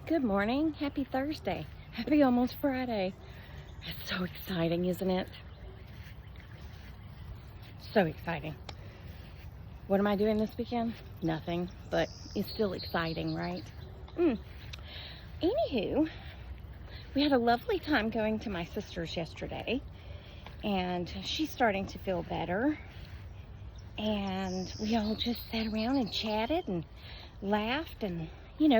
Good morning. Happy Thursday. Happy almost Friday. It's so exciting, isn't it? So exciting. What am I doing this weekend? Nothing, but it's still exciting, right? Anywho, we had a lovely time going to my sister's yesterday, and she's starting to feel better. And we all just sat around and chatted and laughed and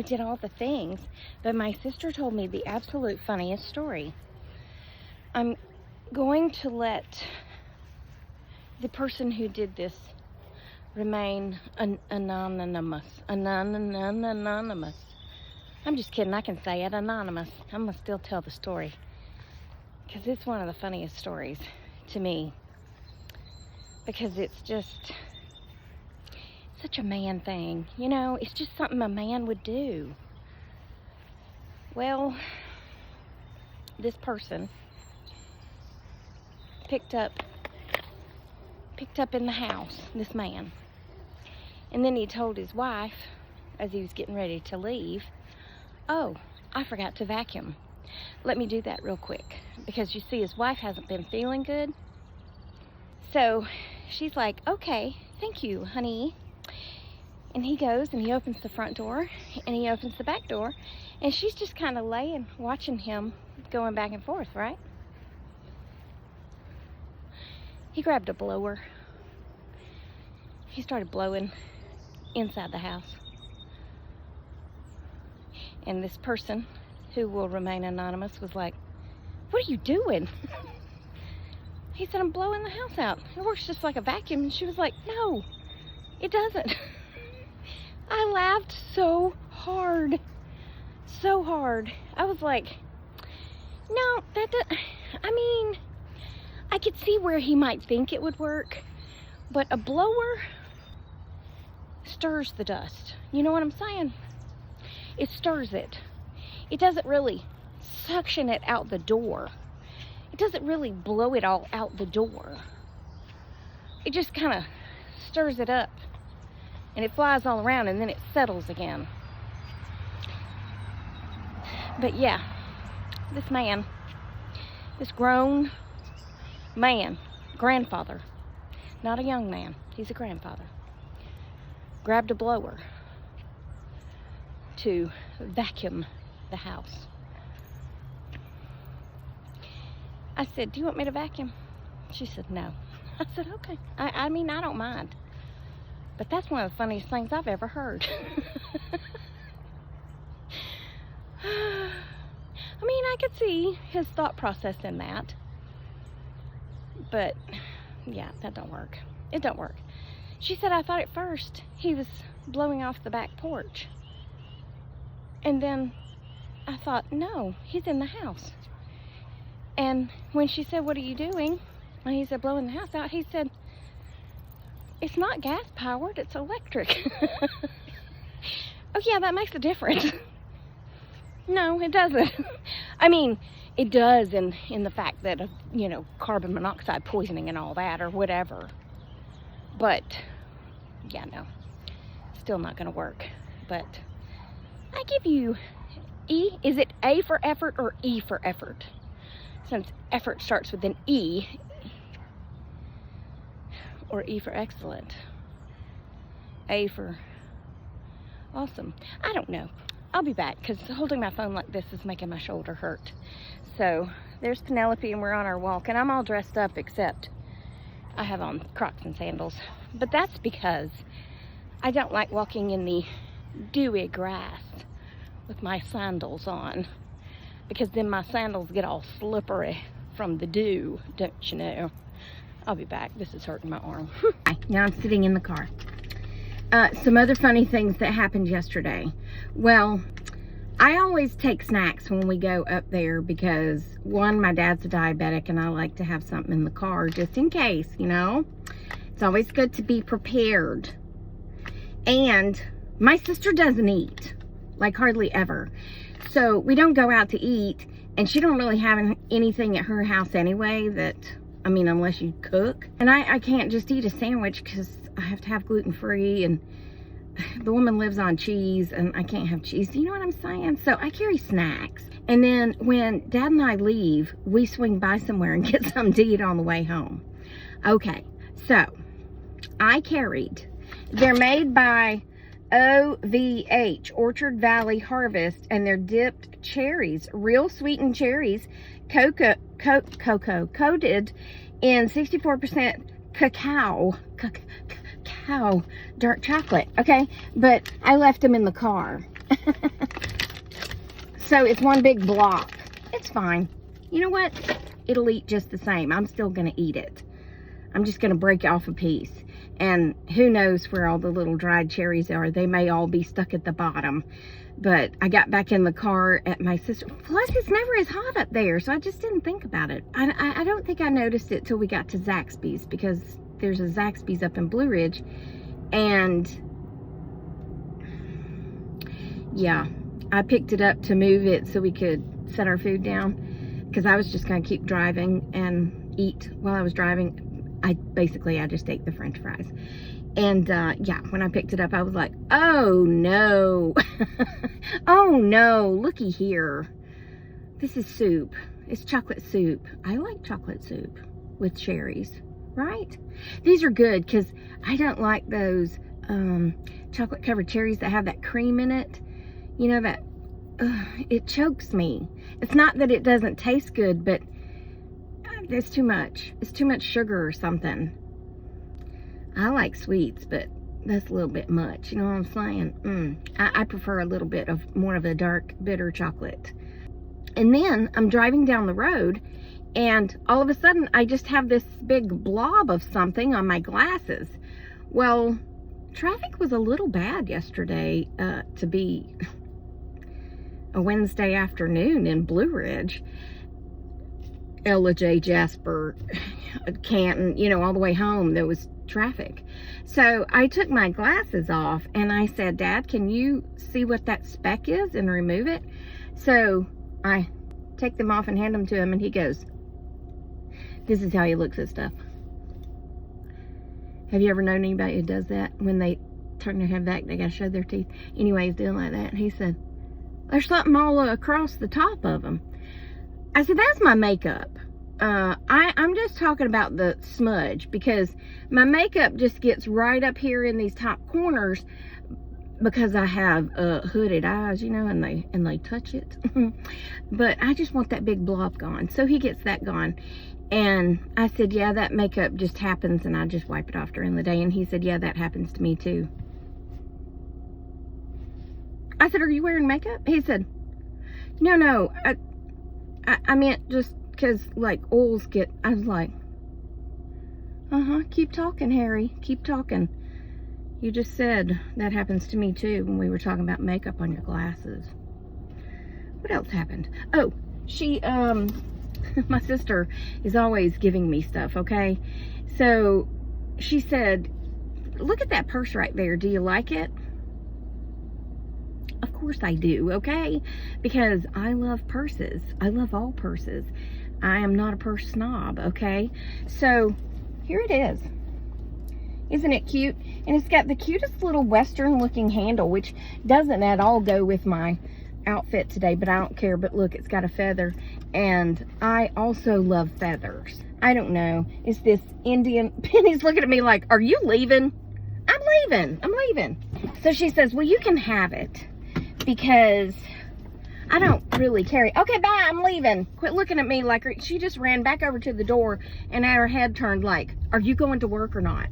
did all the things. But my sister told me the absolute funniest story. I'm going to let the person who did this remain anonymous. Anonymous. I'm just kidding. I can say it. Anonymous. I'm going to still tell the story because it's one of the funniest stories to me. Because it's just such a man thing. It's just something a man would do. Well, this person picked up in the house, this man. And then he told his wife, as he was getting ready to leave, "Oh, I forgot to vacuum. Let me do that real quick." Because you see, his wife hasn't been feeling good. So she's like, "Okay, thank you, honey." And he goes and he opens the front door and he opens the back door, and she's just kind of laying, watching him going back and forth, right? He grabbed a blower. He started blowing inside the house. And this person, who will remain anonymous, was like, "What are you doing?" He said, "I'm blowing the house out. It works just like a vacuum." And she was like, "No, it doesn't." I laughed so hard. So hard. I was like, no, I could see where he might think it would work, but a blower stirs the dust. You know what I'm saying? It stirs it. It doesn't really suction it out the door. It doesn't really blow it all out the door. It just kind of stirs it up, and it flies all around, and then it settles again. But yeah, this man, this grown man, grandfather, not a young man, he's a grandfather, grabbed a blower to vacuum the house. I said, "Do you want me to vacuum?" She said, "No." I said, "Okay. I don't mind." But that's one of the funniest things I've ever heard. I could see his thought process in that. But, yeah, that don't work. It don't work. She said, "I thought at first he was blowing off the back porch. And then I thought, no, he's in the house." And when she said, "What are you doing?" and he said, "Blowing the house out," he said, "It's not gas powered, it's electric." Oh yeah, that makes a difference. No, it doesn't. It does in the fact that of, carbon monoxide poisoning and all that or whatever. But yeah, no, still not gonna work. But I give you E. Is it A for effort or E for effort? Since effort starts with an E. Or E for excellent. A for awesome. I don't know. I'll be back because holding my phone like this is making my shoulder hurt. So there's Penelope and we're on our walk, and I'm all dressed up except I have on Crocs and sandals. But that's because I don't like walking in the dewy grass with my sandals on, because then my sandals get all slippery from the dew, don't you know? I'll be back. This is hurting my arm. Now I'm sitting in the car. Some other funny things that happened yesterday. Well, I always take snacks when we go up there because, one, my dad's a diabetic and I like to have something in the car just in case, It's always good to be prepared. And my sister doesn't eat, like hardly ever. So we don't go out to eat, and she don't really have anything at her house anyway that, unless you cook. And I can't just eat a sandwich because I have to have gluten-free, and the woman lives on cheese and I can't have cheese. You know what I'm saying? So I carry snacks. And then when Dad and I leave, we swing by somewhere and get something to eat on the way home. Okay, so I carried, they're made by OVH, Orchard Valley Harvest, and they're dipped cherries, real sweetened cherries, cocoa coated in 64% cacao dark chocolate. Okay, but I left them in the car. So it's one big block. It's fine. You know what? It'll eat just the same. I'm still gonna eat it. I'm just gonna break off a piece. And who knows where all the little dried cherries are. They may all be stuck at the bottom. But I got back in the car at my sister. Plus, it's never as hot up there, so I just didn't think about it. I don't think I noticed it till we got to Zaxby's, because there's a Zaxby's up in Blue Ridge. And yeah, I picked it up to move it so we could set our food down, because I was just going to keep driving and eat while I was driving. I just ate the French fries. And yeah, when I picked it up, I was like, oh no. Oh no, looky here. This is soup. It's chocolate soup. I like chocolate soup with cherries, right? These are good because I don't like those chocolate covered cherries that have that cream in it. You know, that it chokes me. It's not that it doesn't taste good, but it's too much. It's too much sugar or something. I like sweets, but that's a little bit much. You know what I'm saying? I prefer a little bit of more of a dark, bitter chocolate. And then I'm driving down the road, and all of a sudden, I just have this big blob of something on my glasses. Well, traffic was a little bad yesterday to be a Wednesday afternoon in Blue Ridge. Ella J, Jasper, Canton, you know, all the way home, there was traffic. So I took my glasses off and I said, Dad, can you see what that speck is and remove it? So I take them off and hand them to him, and he goes, this is how he looks at stuff. Have you ever known anybody who does that? When they turn their head back, they gotta show their teeth. Anyway, he's doing like that. And he said, there's something all across the top of them. I said, that's my makeup. I'm just talking about the smudge, because my makeup just gets right up here in these top corners because I have hooded eyes, you know, and they touch it. But I just want that big blob gone. So he gets that gone. And I said, yeah, that makeup just happens, and I just wipe it off during the day. And he said, yeah, that happens to me too. I said, are you wearing makeup? He said, no, I meant just because, like, oils get... I was like, keep talking, Harry. Keep talking. You just said that happens to me, too, when we were talking about makeup on your glasses. What else happened? Oh, she, my sister is always giving me stuff, okay? So, she said, look at that purse right there. Do you like it? Of course I do, okay? Because I love purses. I love all purses. I am not a purse snob, okay? So, here it is. Isn't it cute? And it's got the cutest little Western looking handle, which doesn't at all go with my outfit today, but I don't care. But look, it's got a feather, and I also love feathers. I don't know. It's this Indian... Penny's looking at me like, are you leaving? I'm leaving. So she says, well, you can have it, because I don't really carry. Okay, bye, I'm leaving. Quit looking at me like she just ran back over to the door and had her head turned like, are you going to work or not?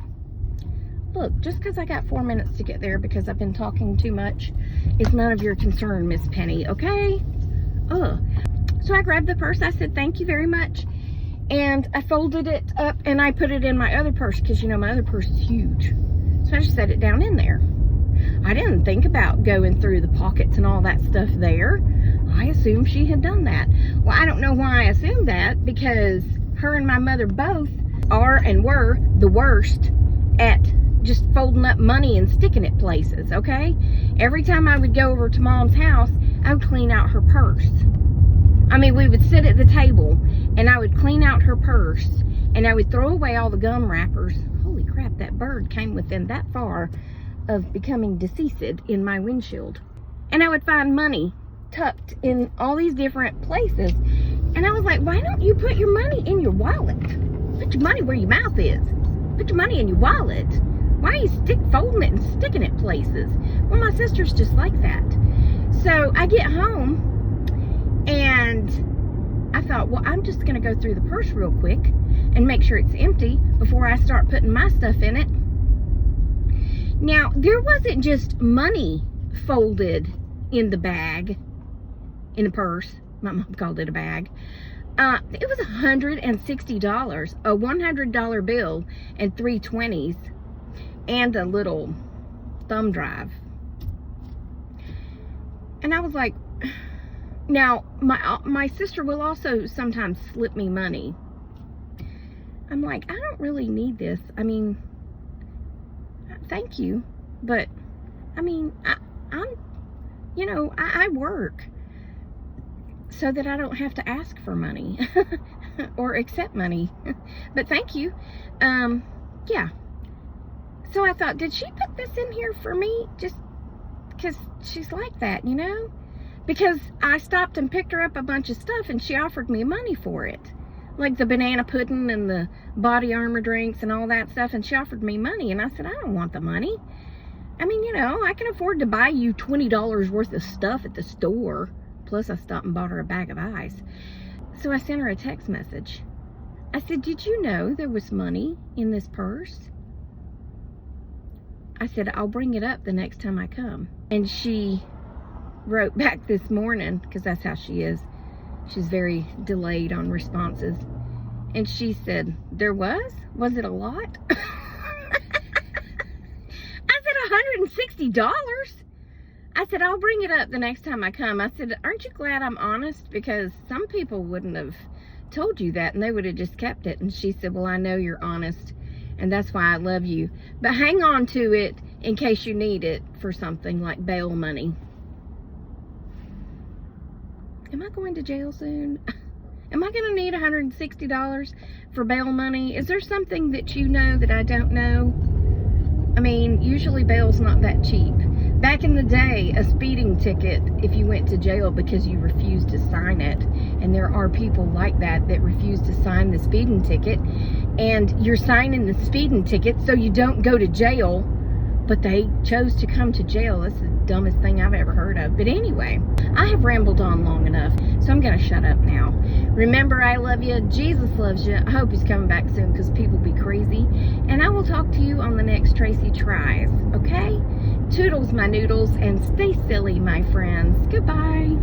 Look, just because I got 4 minutes to get there because I've been talking too much is none of your concern, Miss Penny, okay? So I grabbed the purse. I said, thank you very much. And I folded it up and I put it in my other purse, because, you know, my other purse is huge. So I just set it down in there. I didn't think about going through the pockets and all that stuff there. I assumed she had done that. Well, I don't know why I assumed that, because her and my mother both are and were the worst at just folding up money and sticking it places, okay? Every time I would go over to Mom's house, I would clean out her purse. I mean, we would sit at the table and I would clean out her purse and I would throw away all the gum wrappers. Holy crap, that bird came within that far of becoming deceased in my windshield. And I would find money tucked in all these different places. And I was like, why don't you put your money in your wallet? Put your money where your mouth is. Put your money in your wallet. Why are you folding it and sticking it places? Well, my sister's just like that. So I get home and I thought, well, I'm just going to go through the purse real quick and make sure it's empty before I start putting my stuff in it. Now, there wasn't just money folded in the bag, in the purse. My mom called it a bag. It was $160, a $100 bill and 3 20s and a little thumb drive. And I was like, now my sister will also sometimes slip me money. I'm like, I don't really need this. I mean, thank you, but I mean, I work so that I don't have to ask for money or accept money. But thank you. Yeah. So I thought, did she put this in here for me? Just because she's like that, you know? Because I stopped and picked her up a bunch of stuff and she offered me money for it. Like the banana pudding and the body armor drinks and all that stuff. And she offered me money. And I said, I don't want the money. I mean, you know, I can afford to buy you $20 worth of stuff at the store. Plus, I stopped and bought her a bag of ice. So I sent her a text message. I said, did you know there was money in this purse? I said, I'll bring it up the next time I come. And she wrote back this morning, because that's how she is. She's very delayed on responses. And she said, there was? Was it a lot? I said, $160. I said, I'll bring it up the next time I come. I said, aren't you glad I'm honest? Because some people wouldn't have told you that and they would have just kept it. And she said, well, I know you're honest and that's why I love you. But hang on to it in case you need it for something like bail money. Am I going to jail soon? Am I going to need $160 for bail money? Is there something that you know that I don't know? I mean, usually bail's not that cheap. Back in the day, a speeding ticket, if you went to jail because you refused to sign it, and there are people like that that refuse to sign the speeding ticket, and you're signing the speeding ticket so you don't go to jail, but they chose to come to jail. That's the dumbest thing I've ever heard of. But anyway, I have rambled on long enough, so I'm going to shut up now. Remember, I love you. Jesus loves you. I hope he's coming back soon because people be crazy. And I will talk to you on the next Tracy Tries, okay? Toodles, my noodles, and stay silly, my friends. Goodbye.